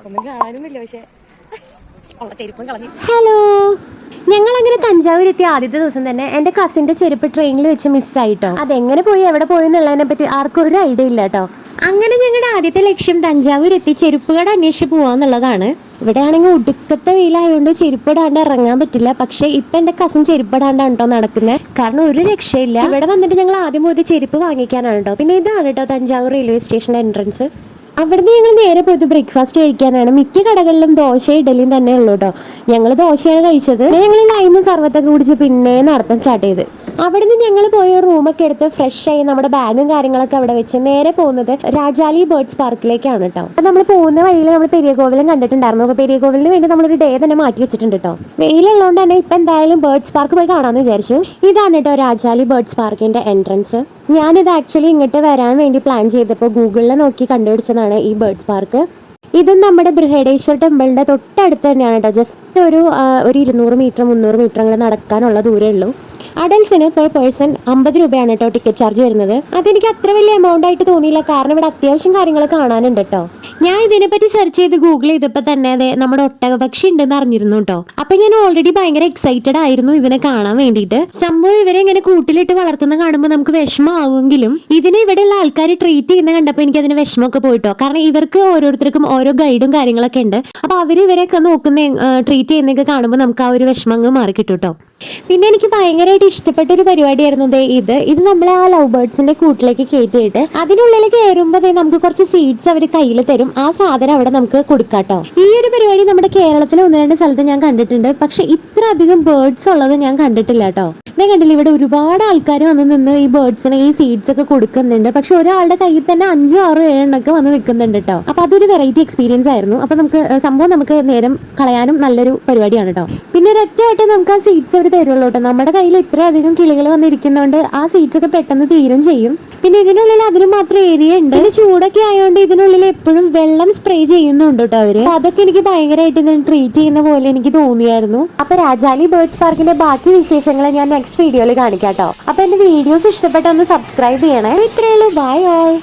ഒന്നും കാണാനൊന്നുമില്ല. പക്ഷെ ചെരുപ്പും കളഞ്ഞു. ഹലോ, ഞങ്ങൾ അങ്ങനെ തഞ്ചാവൂർ എത്തിയ ആദ്യത്തെ ദിവസം തന്നെ എൻ്റെ കസിൻ്റെ ചെരുപ്പ് ട്രെയിനിൽ വെച്ച് മിസ്സായിട്ടോ. അതെങ്ങനെ പോയി എവിടെ പോയി എന്നുള്ളതിനെ പറ്റി ആർക്കും ഒരു ഐഡിയ ഇല്ല കേട്ടോ. അങ്ങനെ ഞങ്ങളുടെ ആദ്യത്തെ ലക്ഷ്യം തഞ്ചാവൂർ എത്തി ചെരുപ്പ് കട അന്വേഷിച്ച് പോവാന്നുള്ളതാണ്. ഇവിടെ ആണെങ്കിൽ ഒടുക്കത്തെ വെയിലായതുകൊണ്ട് ചെരുപ്പിടാണ്ട് ഇറങ്ങാൻ പറ്റില്ല. പക്ഷെ ഇപ്പം എൻ്റെ കസിൻ ചെരുപ്പിടാണ്ടാണ് കേട്ടോ നടക്കുന്നത്. കാരണം ഒരു രക്ഷയില്ല. ഇവിടെ വന്നിട്ട് ഞങ്ങൾ ആദ്യം പോയത് ചെരുപ്പ് വാങ്ങിക്കാനാണ് കേട്ടോ. പിന്നെ ഇതാണ് കേട്ടോ തഞ്ചാവൂർ റെയിൽവേ സ്റ്റേഷൻ്റെ എൻട്രൻസ്. അവിടുന്ന് ഞങ്ങൾ നേരെ പോയത് ബ്രേക്ക്ഫാസ്റ്റ് കഴിക്കാനാണ്. മിക്ക കടകളിലും ദോശ ഇഡലിയും തന്നെ ഉള്ളൂ കേട്ടോ. ഞങ്ങൾ ദോശയാണ് കഴിച്ചത്. ഞങ്ങൾ ലൈമും സർവത്തൊക്കെ കുടിച്ച് പിന്നെ നടത്താൻ സ്റ്റാർട്ട് ചെയ്ത്. അവിടുന്ന് ഞങ്ങൾ പോയ റൂമൊക്കെ എടുത്ത് ഫ്രഷ് ആയി നമ്മുടെ ബാഗും കാര്യങ്ങളൊക്കെ അവിടെ വെച്ച് നേരെ പോകുന്നത് രാജാലി ബേർഡ്സ് പാർക്കിലേക്കാണ് കേട്ടോ. അപ്പം നമ്മൾ പോകുന്ന വഴിയിൽ നമ്മൾ പെരിയ കോവിലും കണ്ടിട്ടുണ്ടായിരുന്നു. അപ്പോൾ പെരിയ കോവിലിന് വേണ്ടി നമ്മളൊരു ഡേ തന്നെ മാറ്റി വെച്ചിട്ടുണ്ട് കേട്ടോ. വെയിലുള്ളതുകൊണ്ട് തന്നെ ഇപ്പം എന്തായാലും ബേർഡ്സ് പാർക്ക് പോയി കാണാമെന്ന് വിചാരിച്ചു. ഇതാണ് കേട്ടോ രാജാലി ബേർഡ്സ് പാർക്കിൻ്റെ എൻട്രൻസ്. ഞാനിത് ആക്ച്വലി ഇങ്ങോട്ട് വരാൻ വേണ്ടി പ്ലാൻ ചെയ്തപ്പോൾ ഗൂഗിളിൽ നോക്കി കണ്ടുപിടിച്ചതാണ് ഈ ബേർഡ്സ് പാർക്ക്. ഇതും നമ്മുടെ ബൃഹദേശ്വർ ടെമ്പിളിൻ്റെ തൊട്ടടുത്ത് തന്നെയാണ് കേട്ടോ. ജസ്റ്റ് ഒരു 200 മീറ്റർ 300 മീറ്റർ അങ്ങനെ നടക്കാനുള്ള ദൂരമേ ഉള്ളൂ. അഡൽസിന് പെർ പേഴ്സൺ 50 രൂപയാണ് കേട്ടോ ടിക്കറ്റ് ചാർജ് വരുന്നത്. അതെനിക്ക് അത്ര വലിയ എമൗണ്ട് ആയിട്ട് തോന്നിയില്ല, കാരണം ഇവിടെ അത്യാവശ്യം കാര്യങ്ങൾ കാണാനുണ്ട് കേട്ടോ. ഞാൻ ഇതിനെപ്പറ്റി സെർച്ച് ചെയ്ത് ഗൂഗിൾ ചെയ്തപ്പോൾ തന്നെ അതെ നമ്മുടെ ഒട്ടകപക്ഷി ഉണ്ടെന്ന് അറിഞ്ഞിരുന്നു കേട്ടോ. അപ്പം ഞാൻ ഓൾറെഡി ഭയങ്കര എക്സൈറ്റഡ് ആയിരുന്നു ഇതിനെ കാണാൻ വേണ്ടിയിട്ട്. സംഭവം ഇവരെ ഇങ്ങനെ കൂട്ടിലിട്ട് വളർത്തുന്ന കാണുമ്പോൾ നമുക്ക് വിഷമമാവുമെങ്കിലും ഇതിനെ ഇവിടെയുള്ള ആൾക്കാർ ട്രീറ്റ് ചെയ്യുന്ന കണ്ടപ്പോൾ എനിക്ക് അതിന് വിഷമമൊക്കെ പോയിട്ടോ. കാരണം ഇവർക്ക് ഓരോരുത്തർക്കും ഓരോ ഗൈഡും കാര്യങ്ങളൊക്കെ ഉണ്ട്. അപ്പോൾ അവർ ഇവരെയൊക്കെ നോക്കുന്ന ട്രീറ്റ് ചെയ്യുന്നതൊക്കെ കാണുമ്പോൾ നമുക്ക് ആ ഒരു വിഷമം അങ്ങ് മാറി കിട്ടും കേട്ടോ. പിന്നെ എനിക്ക് ഭയങ്കരമായിട്ട് ഇഷ്ടപ്പെട്ട ഒരു പരിപാടിയായിരുന്നു ഇത് നമ്മളെ ആ ലവ് ബേർഡ്സിന്റെ കൂട്ടിലേക്ക് കയറ്റിയിട്ട് അതിനുള്ളിൽ കയറുമ്പോൾ നമുക്ക് കുറച്ച് സീഡ്സ് അവർ കയ്യിൽ തരും. ആ സാധനം അവിടെ നമുക്ക് കൊടുക്കാട്ടോ. ഈ ഒരു പരിപാടി നമ്മുടെ കേരളത്തിലെ 1-2 സ്ഥലത്ത് ഞാൻ കണ്ടിട്ടുണ്ട്. പക്ഷെ ഇത്ര അധികം ബേർഡ്സ് ഉള്ളത് ഞാൻ കണ്ടിട്ടില്ല കേട്ടോ. ഞാൻ കണ്ടില്ല, ഇവിടെ ഒരുപാട് ആൾക്കാർ വന്ന് നിന്ന് ഈ ബേർഡ്സിന് ഈ സീഡ്സ് ഒക്കെ കൊടുക്കുന്നുണ്ട്. പക്ഷെ ഒരാളുടെ കയ്യിൽ തന്നെ 5, 6, 7 എണ്ണൊക്കെ വന്ന് നിൽക്കുന്നുണ്ട് കേട്ടോ. അപ്പൊ അതൊരു വെറൈറ്റി എക്സ്പീരിയൻസ് ആയിരുന്നു. അപ്പൊ നമുക്ക് നേരം കളയാനും നല്ലൊരു പരിപാടിയാണ് കേട്ടോ. പിന്നെ ഒരൊറ്റയായിട്ട് നമുക്ക് ആ സീഡ്സ് അവർ തരുള്ളൂ കേട്ടോ. നമ്മുടെ കയ്യിൽ ഇത്ര അധികം കിളികൾ വന്നിരിക്കുന്നതുകൊണ്ട് ആ സീഡ്സ് ഒക്കെ പെട്ടെന്ന് തീരും ചെയ്യും. പിന്നെ ഇതിനുള്ളിൽ അതിന് മാത്രം ഏരിയ ഉണ്ട്. പിന്നെ ചൂടൊക്കെ ആയതുകൊണ്ട് ഇതിനുള്ളിൽ എപ്പോഴും വെള്ളം സ്പ്രേ ചെയ്യുന്നുണ്ട് കേട്ടോ അവര്. അതൊക്കെ എനിക്ക് ഭയങ്കരമായിട്ട് ഇതിന് ട്രീറ്റ് ചെയ്യുന്ന പോലെ എനിക്ക് തോന്നിയായിരുന്നു. അപ്പൊ രാജാലി ബേർഡ്സ് പാർക്കിന്റെ ബാക്കി വിശേഷങ്ങൾ ഞാൻ നെക്സ്റ്റ് വീഡിയോയിൽ കാണിക്കാം കേട്ടോ. അപ്പൊ എന്റെ വീഡിയോസ് ഇഷ്ടപ്പെട്ട ഒന്ന് സബ്സ്ക്രൈബ് ചെയ്യണേ. ഇത്രയേ ഉള്ളൂ. Bye all.